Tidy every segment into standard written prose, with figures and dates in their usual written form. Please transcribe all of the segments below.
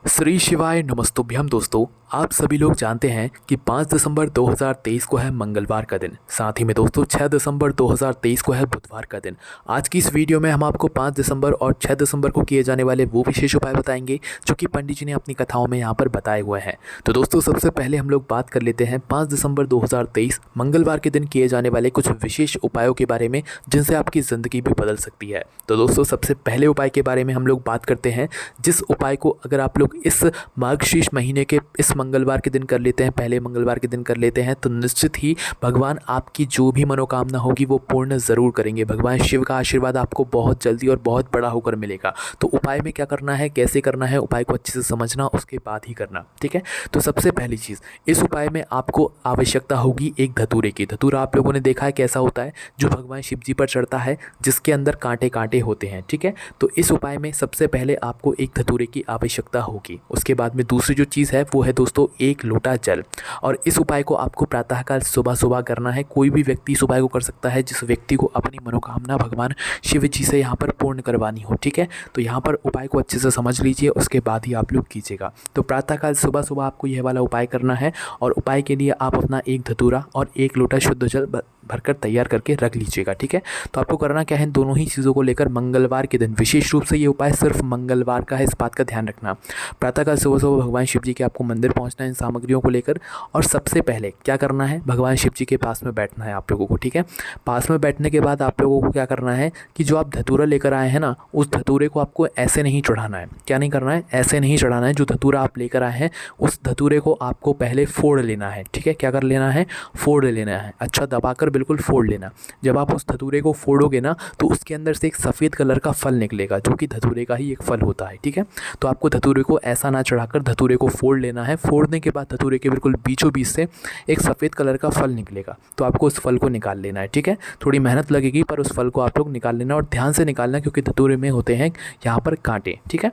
श्री शिवाय नमस्तुभ्यम दोस्तों। आप सभी लोग जानते हैं कि 5 दिसंबर 2023 को है मंगलवार का दिन। साथ ही में दोस्तों 6 दिसंबर 2023 को है बुधवार का दिन। आज की इस वीडियो में हम आपको 5 दिसंबर और 6 दिसंबर को किए जाने वाले वो विशेष उपाय बताएंगे जो कि पंडित जी ने अपनी कथाओं में यहाँ पर बताए हुए हैं। तो दोस्तों सबसे पहले हम लोग बात कर लेते हैं 5 दिसंबर 2023 मंगलवार के दिन किए जाने वाले कुछ विशेष उपायों के बारे में जिनसे आपकी ज़िंदगी भी बदल सकती है। तो दोस्तों सबसे पहले उपाय के बारे में हम लोग बात करते हैं, जिस उपाय को अगर आप लोग इस मार्गशीर्ष महीने के इस मंगलवार के दिन कर लेते हैं, पहले मंगलवार के दिन कर लेते हैं, तो निश्चित ही भगवान आपकी जो भी मनोकामना होगी वो पूर्ण ज़रूर करेंगे। भगवान शिव का आशीर्वाद आपको बहुत जल्दी और बहुत बड़ा होकर मिलेगा। तो उपाय में क्या करना है, कैसे करना है, उपाय को अच्छे से समझना, उसके बाद ही करना, ठीक है। तो सबसे पहली चीज़, इस उपाय में आपको आवश्यकता होगी एक धतूरे की। धतूरा आप लोगों ने देखा है कैसा होता है, जो भगवान शिव जी पर चढ़ता है, जिसके अंदर कांटे कांटे होते हैं, ठीक है। तो इस उपाय में सबसे पहले आपको एक धतूरे की आवश्यकता होगी। उसके बाद में दूसरी जो चीज़ है वो है दोस्तों एक लोटा जल। और इस उपाय को आपको प्रातःकाल सुबह सुबह करना है। कोई भी व्यक्ति इस उपाय को कर सकता है जिस व्यक्ति को अपनी मनोकामना भगवान शिव जी से यहाँ पर पूर्ण करवानी हो, ठीक है। तो यहाँ पर उपाय को अच्छे से समझ लीजिए, उसके बाद ही आप लोग कीजिएगा। तो प्रातःकाल सुबह सुबह आपको यह वाला उपाय करना है और उपाय के लिए आप अपना एक धतूरा और एक लोटा शुद्ध जल भरकर तैयार करके रख लीजिएगा, ठीक है। तो आपको करना क्या है, दोनों ही चीज़ों को लेकर मंगलवार के दिन, विशेष रूप से ये उपाय सिर्फ मंगलवार का है, इस बात का ध्यान रखना। प्रातःकाल सुबह सुबह भगवान शिव जी के आपको मंदिर पहुंचना है इन सामग्रियों को लेकर, और सबसे पहले क्या करना है, भगवान शिव जी के पास में बैठना है आप लोगों को, ठीक है। पास में बैठने के बाद आप लोगों को क्या करना है कि जो आप धतूरा लेकर आए हैं ना, उस धतूरे को आपको ऐसे नहीं चढ़ाना है। क्या नहीं करना है, ऐसे नहीं चढ़ाना है। जो धतूरा आप लेकर आए हैं उस धतूरे को आपको पहले फोड़ लेना है, ठीक है। क्या कर लेना है, फोड़ लेना है, अच्छा दबाकर बिल्कुल फोड़ लेना। जब आप उस धतूरे को फोड़ोगे ना तो उसके अंदर से एक सफ़ेद कलर का फल निकलेगा, जो कि धतूरे का ही एक फल होता है, ठीक है। तो आपको धतूरे को ऐसा ना चढ़ाकर धतूरे को फोड़ लेना है। फोड़ने के बाद धतूरे के बिल्कुल बीचों बीच से एक सफ़ेद कलर का फल निकलेगा, तो आपको उस फल को निकाल लेना है, ठीक है। थोड़ी मेहनत लगेगी पर उस फल को आप लोग निकाल लेना, और ध्यान से निकालना क्योंकि धतूरे में होते हैं यहाँ पर कांटे, ठीक है।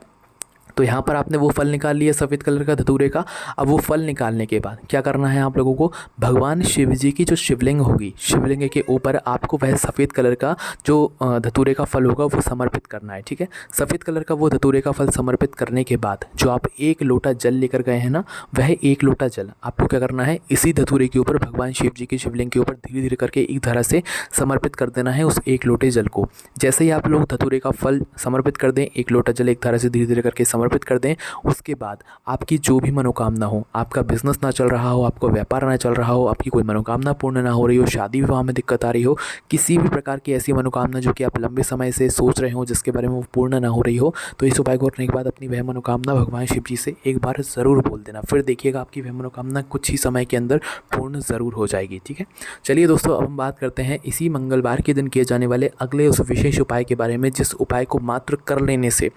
तो यहाँ पर आपने वो फल निकाल लिया सफ़ेद कलर का धतूरे का। अब वो फल निकालने के बाद क्या करना है आप लोगों को, भगवान शिव जी की जो शिवलिंग होगी, शिवलिंग के ऊपर आपको वह सफ़ेद कलर का जो धतूरे का फल होगा वो समर्पित करना है, ठीक है। सफ़ेद कलर का वो धतूरे का फल समर्पित करने के बाद जो आप एक लोटा जल लेकर गए हैं ना, वह एक लोटा जल आपको क्या करना है, इसी धतूरे के ऊपर भगवान शिव जी की शिवलिंग के ऊपर धीरे धीरे करके एक धारा से समर्पित कर देना है उस एक लोटे जल को। जैसे ही आप लोग धतूरे का फल समर्पित कर दें, एक लोटा जल एक धारा से धीरे धीरे करके समर्पित कर दें, उसके बाद आपकी जो भी मनोकामना हो, आपका बिजनेस ना चल रहा हो, आपका व्यापार ना चल रहा हो, आपकी कोई मनोकामना पूर्ण ना हो रही हो, शादी विवाह में दिक्कत आ रही हो, किसी भी प्रकार की ऐसी मनोकामना जो कि आप लंबे समय से सोच रहे हो, जिसके बारे में वो पूर्ण ना हो रही हो, तो इस उपाय को करने के बाद अपनी वह मनोकामना भगवान शिव जी से एक बार ज़रूर बोल देना। फिर देखिएगा आपकी वह मनोकामना कुछ ही समय के अंदर पूर्ण ज़रूर हो जाएगी, ठीक है। चलिए दोस्तों, अब हम बात करते हैं इसी मंगलवार के दिन किए जाने वाले अगले उस विशेष उपाय के बारे में, जिस उपाय को मात्र कर लेने से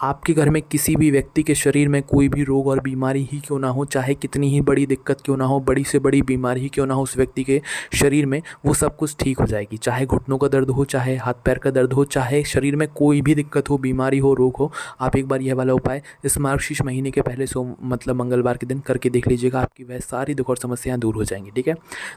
आपके घर में किसी भी व्यक्ति के शरीर में कोई भी रोग और बीमारी ही क्यों ना हो, चाहे कितनी ही बड़ी दिक्कत क्यों ना हो, बड़ी से बड़ी बीमारी ही क्यों ना हो उस व्यक्ति के शरीर में, वो सब कुछ ठीक हो जाएगी। चाहे घुटनों का दर्द हो, चाहे हाथ पैर का दर्द हो, चाहे शरीर में कोई भी दिक्कत हो, बीमारी हो, रोग हो, आप एक बार यह वाला उपाय इस मार्गशीर्ष महीने के पहले मतलब मंगलवार के दिन करके देख लीजिएगा। आपकी वह सारी दुख और समस्याएं दूर हो जाएंगी, ठीक है।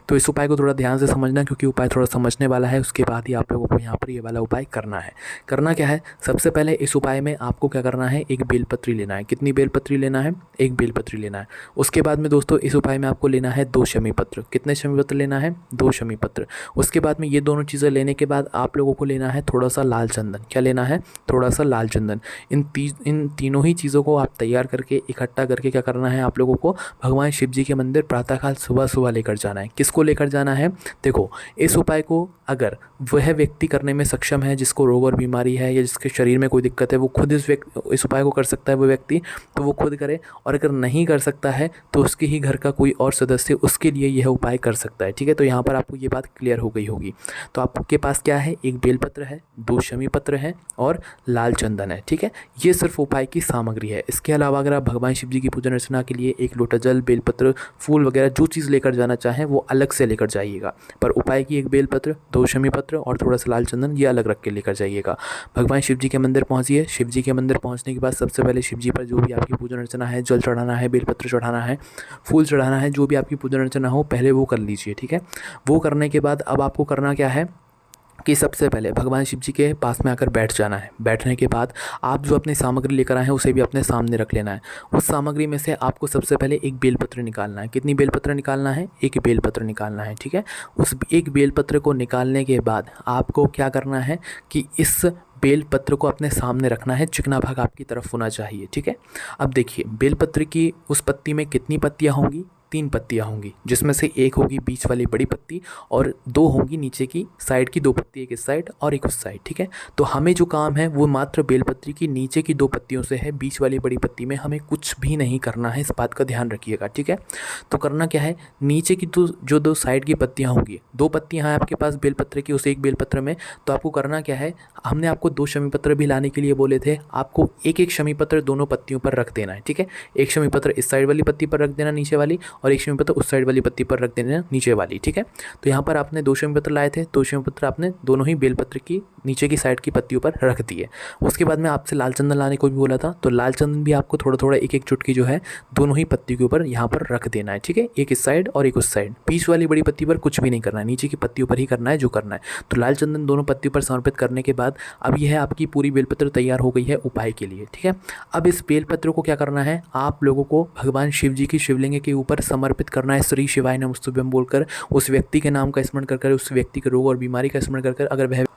तो इस उपाय को थोड़ा ध्यान से समझना, क्योंकि उपाय थोड़ा समझने वाला है, उसके बाद ही आप लोगों को यहाँ पर ये वाला उपाय करना है। करना क्या है, सबसे पहले इस उपाय में आपको क्या करना है, एक बेलपत्री लेना है। कितनी बेलपत्री लेना है, एक बेलपत्री लेना है। उसके बाद में दोस्तों इस उपाय में आपको लेना है 2 शमी पत्र। कितने शमी पत्र लेना है, 2 शमी पत्र। उसके बाद में ये दोनों चीज़ें लेने के बाद आप लोगों को लेना है थोड़ा सा लाल चंदन। क्या लेना है, थोड़ा सा लाल चंदन। इन तीनों ही चीज़ों को आप तैयार करके इकट्ठा करके क्या करना है, आप लोगों को भगवान शिव जी के मंदिर प्रातःकाल सुबह सुबह लेकर जाना है। किसको लेकर जाना है, देखो इस उपाय को अगर वह व्यक्ति करने में सक्षम है जिसको रोग और बीमारी है या जिसके शरीर में कोई दिक्कत है, वो खुद इस उपाय को कर सकता है वो व्यक्ति, तो वो खुद करे। और अगर नहीं कर सकता है तो उसके ही घर का कोई और सदस्य उसके लिए यह उपाय कर सकता है, ठीक है। तो यहाँ पर आपको ये बात क्लियर हो गई होगी। तो आपके पास क्या है, एक बेलपत्र है, 2 शमी पत्र है और लाल चंदन है, ठीक है। ये सिर्फ उपाय की सामग्री है। इसके अलावा अगर आप भगवान शिव जी की पूजन अर्चना के लिए एक लोटा जल, बेलपत्र, फूल वगैरह जो चीज़ लेकर जाना चाहें वो अलग से लेकर जाइएगा। पर उपाय की एक बेलपत्र, 2 शमी पत्र और थोड़ा सा लाल चंदन ये अलग रख के लेकर जाइएगा। भगवान शिव जी के मंदिर पहुँचिए। शिव जी के मंदिर पहुँचने के बाद सबसे पहले शिव जी पर जो भी आपकी पूजन अर्चना है, जल चढ़ाना है, बेलपत्र चढ़ाना है, फूल चढ़ाना है, जो भी आपकी पूजन अर्चना हो पहले वो कर लीजिए, ठीक है। वो करने के बाद अब आपको करना क्या है, कि सबसे पहले भगवान शिव जी के पास में आकर बैठ जाना है। बैठने के बाद आप जो अपनी सामग्री लेकर आए हैं उसे भी अपने सामने रख लेना है। उस सामग्री में से आपको सबसे पहले एक बेलपत्र निकालना है। कितनी बेलपत्र निकालना है? एक बेलपत्र निकालना है, ठीक है। उस एक बेलपत्र को निकालने के बाद आपको क्या करना है कि इस बेलपत्र को अपने सामने रखना है, चिकना भाग आपकी तरफ होना चाहिए, ठीक है। अब देखिए बेलपत्र की उस पत्ती में कितनी पत्तियाँ होंगी? 3 पत्तियाँ होंगी, जिसमें से एक होगी बीच वाली बड़ी पत्ती और 2 होंगी नीचे की साइड की 2 पत्ती, एक इस साइड और एक उस साइड, ठीक है। तो हमें जो काम है वो मात्र बेलपत्री की नीचे की 2 पत्तियों से है। बीच वाली बड़ी पत्ती में हमें कुछ भी नहीं करना है, इस बात का ध्यान रखिएगा, ठीक है। तो करना क्या है, नीचे की जो 2 साइड की पत्तियाँ होंगी, 2 पत्तियाँ हैं आपके पास बेलपत्र की उस एक बेलपत्र में, तो आपको करना क्या है, हमने आपको 2 शमी पत्र भी लाने के लिए बोले थे, आपको एक एक शमी पत्र दोनों पत्तियों पर रख देना है, ठीक है। एक शमी पत्र इस साइड वाली पत्ती पर रख देना नीचे वाली, और एक शमी पत्र उस साइड वाली पत्ती पर रख देना नीचे वाली, ठीक है। तो यहाँ पर आपने 2 शमी पत्र लाए थे, 2 शमी पत्र आपने दोनों ही बेलपत्र की नीचे की साइड की पत्तियों पर रख दिए। उसके बाद में आपसे लाल चंदन लाने को भी बोला था, तो लाल चंदन भी आपको थोड़ा थोड़ा एक एक चुटकी जो है दोनों ही पत्ती के ऊपर यहाँ पर रख देना है, ठीक है। एक इस साइड और एक उस साइड, बीच वाली बड़ी पत्ती पर कुछ भी नहीं करना है, नीचे की पत्तियों पर ही करना है जो करना है। तो लाल चंदन दोनों पत्तियों पर समर्पित करने के बाद अब यह आपकी पूरी बेलपत्र तैयार हो गई है उपाय के लिए, ठीक है। अब इस बेलपत्र को क्या करना है, आप लोगों को भगवान शिव जी की शिवलिंग के ऊपर समर्पित करना है। श्री शिवाय नमस्तुभ्यं बोलकर उस व्यक्ति के नाम का स्मरण कर उस व्यक्ति के रोग और बीमारी का स्मरण कर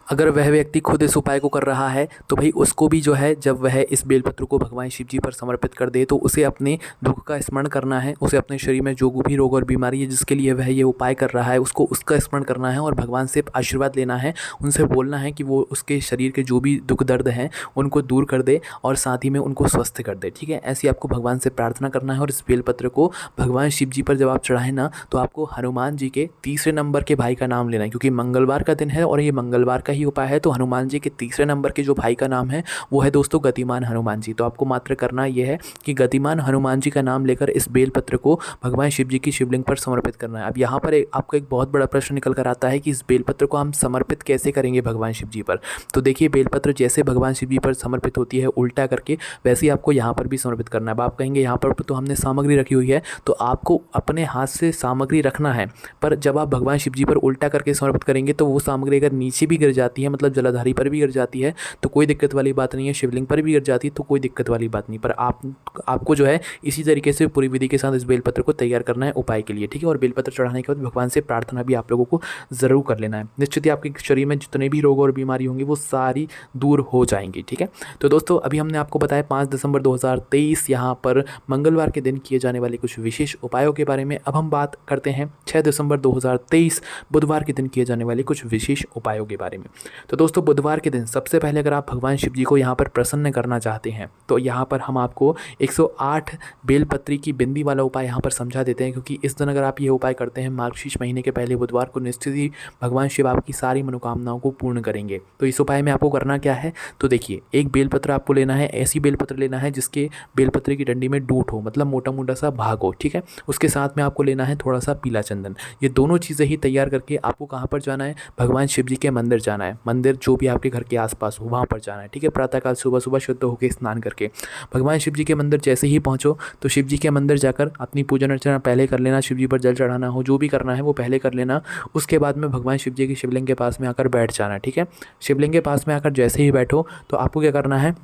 अगर वह व्यक्ति खुद इस उपाय को कर रहा है तो भाई उसको भी जो है जब वह इस बेलपत्र को भगवान शिव जी पर समर्पित कर दे तो उसे अपने दुख का स्मरण करना है। उसे अपने शरीर में जो भी रोग और बीमारी है जिसके लिए वह ये उपाय कर रहा है उसको उसका स्मरण करना है और भगवान से आशीर्वाद लेना है। उनसे बोलना है कि वो उसके शरीर के जो भी दुख दर्द हैं उनको दूर कर दे और साथ ही में उनको स्वस्थ कर दे, ठीक है। ऐसी आपको भगवान से प्रार्थना करना है। और इस बेलपत्र को भगवान शिव जी पर जब आप चढ़ाएं ना तो आपको हनुमान जी के तीसरे नंबर के भाई का नाम लेना है, क्योंकि मंगलवार का दिन है और ये मंगलवार का ही उपाय है। तो हनुमान जी के तीसरे नंबर के जो भाई का नाम है वो है दोस्तों गतिमान हनुमान जी। तो आपको मात्र करना ये है कि गतिमान हनुमान जी का नाम लेकर इस बेलपत्र को भगवान शिव जी की शिवलिंग पर समर्पित करना है। अब यहाँ पर आपको एक बहुत बड़ा प्रश्न निकल कर आता है कि इस बेलपत्र को हम समर्पित कैसे करेंगे भगवान शिव जी पर। तो देखिए बेलपत्र जैसे भगवान शिव जी पर समर्पित होती है उल्टा करके, वैसे ही आपको यहाँ पर भी समर्पित करना है। अब आप कहेंगे यहाँ पर तो हमने सामग्री रखी हुई है, तो आपको अपने हाथ से सामग्री रखना है, पर जब आप भगवान शिव जी पर उल्टा करके समर्पित करेंगे तो वो सामग्री अगर नीचे भी गिर जाती है, मतलब जलाधारी पर भी गिर जाती है तो कोई दिक्कत वाली बात नहीं है, शिवलिंग पर भी गिर जाती है तो कोई दिक्कत वाली बात नहीं। पर आपको जो है इसी तरीके से पूरी विधि के साथ इस बेलपत्र को तैयार करना है उपाय के लिए, ठीक है। और बेलपत्र चढ़ाने के बाद भगवान से प्रार्थना भी आप लोगों को ज़रूर कर लेना है। निश्चित ही आपके शरीर में जितने भी रोग और बीमारी होंगी वो सारी दूर हो जाएंगी, ठीक है। तो दोस्तों अभी हमने आपको बताया 5 दिसंबर 2023 यहाँ पर मंगलवार के दिन किए जाने वाले कुछ विशेष उपायों के बारे में। अब हम बात करते हैं 6 दिसंबर 2023 बुधवार के दिन किए जाने वाले कुछ विशेष उपायों के बारे में। तो दोस्तों बुधवार के दिन सबसे पहले अगर आप भगवान शिव जी को यहाँ पर प्रसन्न करना चाहते हैं तो यहाँ पर हम आपको 108 बेलपत्री की बिंदी वाला उपाय यहाँ पर समझा देते हैं, क्योंकि इस दिन अगर आप ये उपाय करते हैं मार्गशीर्ष महीने के पहले बुधवार को निश्चित ही भगवान शिव आपकी सारी मनोकामनाओं को पूर्ण करेंगे। तो इस उपाय में आपको करना क्या है, तो देखिए एक बेलपत्र आपको लेना है, ऐसी बेलपत्र लेना है जिसके बेलपत्र की डंडी में डूट हो, मतलब मोटा मोटा सा भाग हो, ठीक है। उसके साथ में आपको लेना है थोड़ा सा पीला चंदन। ये दोनों चीज़ें ही तैयार करके आपको कहाँ पर जाना है, भगवान शिव जी के मंदिर जाना है। मंदिर जो भी आपके घर के आसपास हो वहाँ पर जाना है, ठीक है। प्रातःकाल सुबह सुबह शुद्ध होकर स्नान करके भगवान शिव जी के मंदिर जैसे ही पहुँचो तो शिव जी के मंदिर जाकर अपनी पूजन अर्चना पहले कर लेना, शिव जी पर जल चढ़ाना हो, जो भी करना है वो पहले कर लेना। उसके बाद में भगवान शिव जी की शिवलिंग के पास में आकर बैठ जाना, ठीक है। शिवलिंग के पास में आकर जैसे ही बैठो तो आपको क्या करना है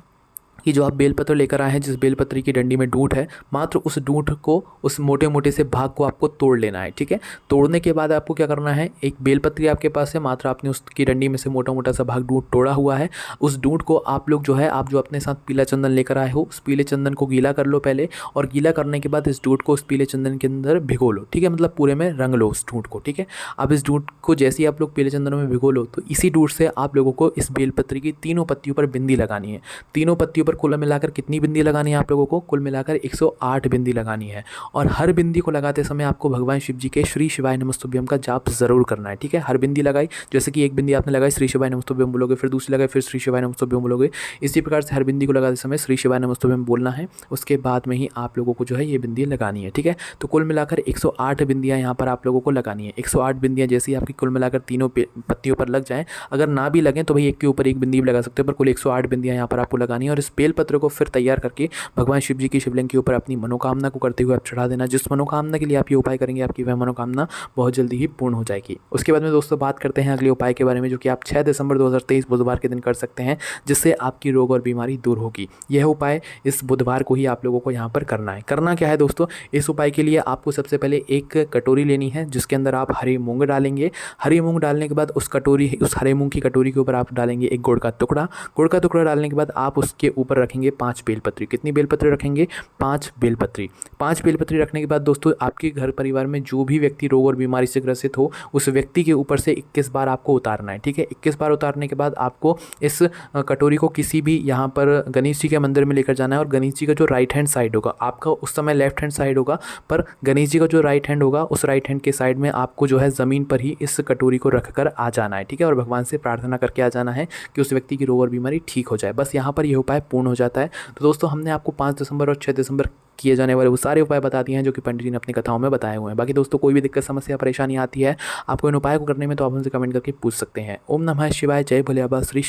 कि जो आप बेलपत्र लेकर आए हैं, जिस बेलपत्री की डंडी में डूंठ है, मात्र उस डूंठ को, उस मोटे मोटे से भाग को आपको तोड़ लेना है, ठीक है। तोड़ने के बाद आपको क्या करना है, एक बेलपत्री आपके पास है, मात्र आपने उसकी डंडी में से मोटा मोटा सा भाग डूंठ तोड़ा हुआ है। उस डूंठ को आप लोग जो है, आप जो अपने साथ पीला चंदन लेकर आए हो उस पीले चंदन को गीला कर लो पहले, और गीला करने के बाद इस डूंठ को उस पीले चंदन के अंदर भिगो लो, ठीक है। मतलब पूरे में रंग लो उस डूंठ को, ठीक है। अब इस डूंठ को जैसे ही आप लोग पीले चंदन में भिगो लो तो इसी डूंठ से आप लोगों को इस बेलपत्री की तीनों पत्तियों पर बिंदी लगानी है। तीनों पत्तियों पर कुल मिलाकर कितनी बिंदी लगानी है आप लोगों को, कुल मिलाकर 108 बिंदी लगानी है। और हर बिंदी को लगाते समय आपको भगवान शिव जी के श्री शिवाय नमस्तुभ्यम का जाप जरूर करना है, ठीक है। हर बिंदी लगाई, जैसे कि एक बिंदी आपने लगाई श्री शिवाय नमस्तुभ्यम बोलोगे, फिर दूसरी लगाई फिर श्री शिवाय नमस्तुभ्यम बोलोगे। इसी प्रकार से हर बिंदी को लगाते समय श्री शिवाय नमस्तुभ्यम बोलना है, उसके बाद में ही आप लोगों को जो है ये बिंदी लगानी है, ठीक है। तो कुल मिलाकर 108 बिंदियाँ यहाँ पर आप लोगों को लगानी है। 108 बिंदियाँ जैसे ही आपकी कुल मिलाकर तीनों पत्तियों पर लग जाएँ, अगर ना भी लगें तो भाई एक के ऊपर एक बिंदी भी लगा सकते हो, पर कुल 108 बिंदियाँ यहाँ पर आपको लगानी है। और इस बेलपत्र को फिर तैयार करके भगवान शिव जी की शिवलिंग के ऊपर अपनी मनोकामना को करते हुए आप चढ़ा देना। जिस मनोकामना के लिए आप ये उपाय करेंगे आपकी वह मनोकामना बहुत जल्दी ही पूर्ण हो जाएगी। उसके बाद में दोस्तों बात करते हैं अगले उपाय के बारे में, जो कि आप 6 दिसंबर 2023 बुधवार के दिन कर सकते हैं, जिससे आपकी रोग और बीमारी दूर होगी। यह उपाय इस बुधवार को ही आप लोगों को यहाँ पर करना है। करना क्या है दोस्तों, इस उपाय के लिए आपको सबसे पहले एक कटोरी लेनी है जिसके अंदर आप हरे मूंग डालेंगे। हरे मूंग डालने के बाद उस हरे मूंग की कटोरी के ऊपर आप डालेंगे एक गुड़ का टुकड़ा। गुड़ का टुकड़ा डालने के बाद आप उसके ऊपर रखेंगे 5 बेलपत्री। कितनी बेलपत्री रखेंगे? 5 बेलपत्री। 5 बेलपत्री रखने के बाद दोस्तों आपके घर परिवार में जो भी व्यक्ति रोग और बीमारी से ग्रसित हो उस व्यक्ति के ऊपर से 21 बार आपको उतारना है। ठीक है, 21 बार उतारने के बाद आपको इस कटोरी को किसी भी यहाँ पर गणेश जी के मंदिर में लेकर जाना है। और गणेश जी का जो राइट हैंड साइड होगा, आपका उस समय लेफ्ट हैंड साइड होगा, पर गणेश जी का जो राइट हैंड होगा उस राइट हैंड के साइड में आपको जो है ज़मीन पर ही इस कटोरी को रखकर आ जाना है। ठीक है, और भगवान से प्रार्थना करके आ जाना है कि उस व्यक्ति की रोग और बीमारी ठीक हो जाए। बस यहाँ पर यह उपाय पूर्ण हो जाता है। तो दोस्तों हमने आपको 5 दिसंबर और 6 दिसंबर किए जाने वाले वो सारे उपाय बता दिए हैं जो कि पंडित जी ने अपनी कथाओं में बताए हुए हैं। बाकी दोस्तों कोई भी दिक्कत, समस्या, परेशानी आती है आपको इन उपायों को करने में, तो आप उनसे कमेंट करके पूछ सकते हैं। ओम नमः शिवाय, जय भोले बाबा, श्री